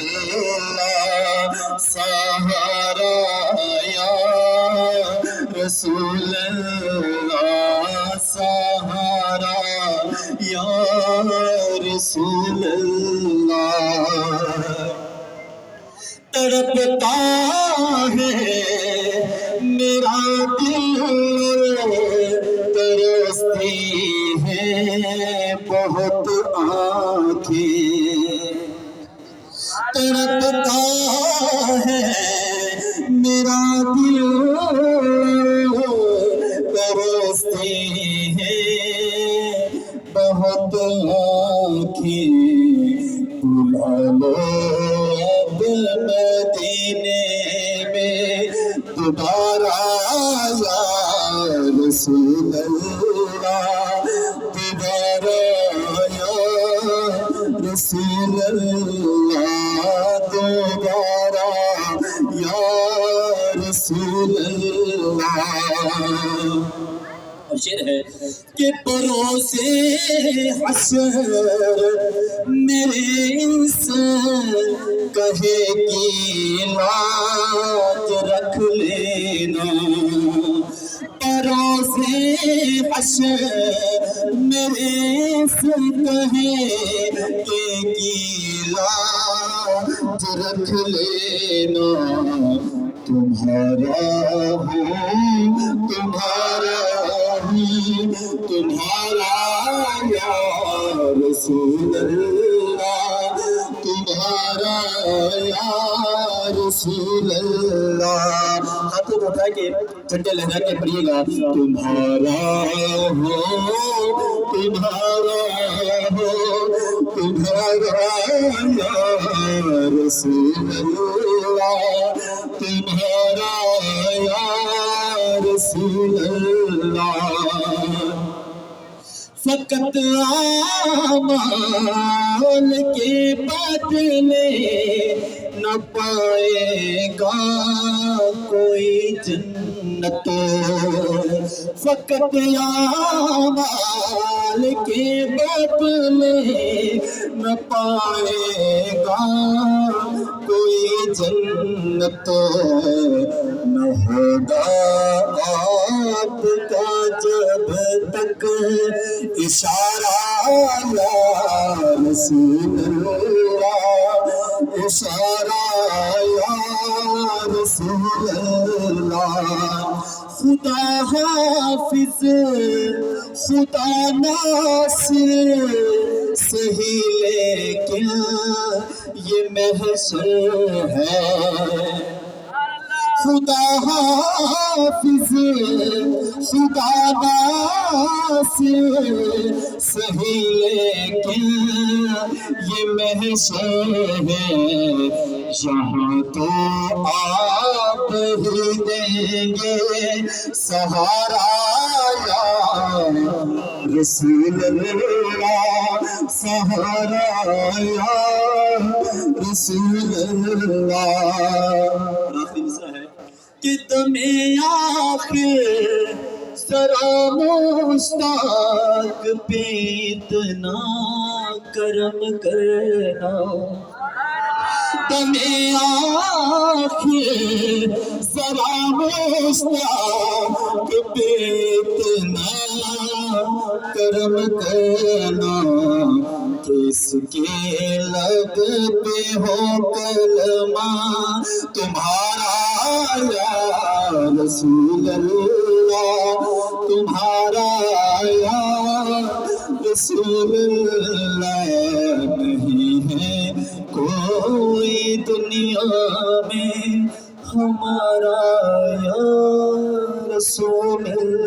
اللہ سہارا یا رسول اللہ سہارا یا رسول اللہ تڑپتا ہے میرا دل ترستی ہے بہت آنکھیں تڑپتا ہے میرا دل ترستی ہے بہت آنکھیں بلا لو اب مدینے میں دوبارہ یا رسول اللہ دوبارہ یا رسول اللہ دوبارہ یا رسول اللہ اور شعر ہے کہ پروسے حشر میرے انسان کہے کی لاج رکھ لینا پروسے حشر میرے انسان کہے کی لاج رکھ لینا تمہارا ہوں تمہارا یا رسول اللہ تمہارا یا رسول اللہ ہاتھوں کو اٹھا کے جھنڈے لہرا کے پڑھیے گا تمہارا ہو تمہارا یا رسول اللہ تمہارا یا رسول اللہ فقط اعمال کے بدلے نہ پائے گا کوئی جنت فقط اعمال کے بدلے نہ پائے گا کوئی جنت نہ ہوگا آپ کا جب تک اشارہ یا رسول اللہ اشارہ یا رسول اللہ خدا حافظ خدا ناصر صحیح لیکن یہ محشر ہے خدا حافظ خدا ناصر صحیح لیکن یہ محشر ہے یہاں تو آپ ہی دیں گے سہارا یا رسول اللہ سہارا یا رسول اللہ کہ تمہیں آخر ذرا مشتاق پہ اتنا کرم کرنا تمہیں آخر ذرا مشتاق پہ اتنا کرم کرنا کس کے لب پہ ہو کلمہ تمہارا یا رسول اللہ تمہارا یا رسول اللہ نہیں ہے کوئی دنیا میں ہمارا یا رسول اللہ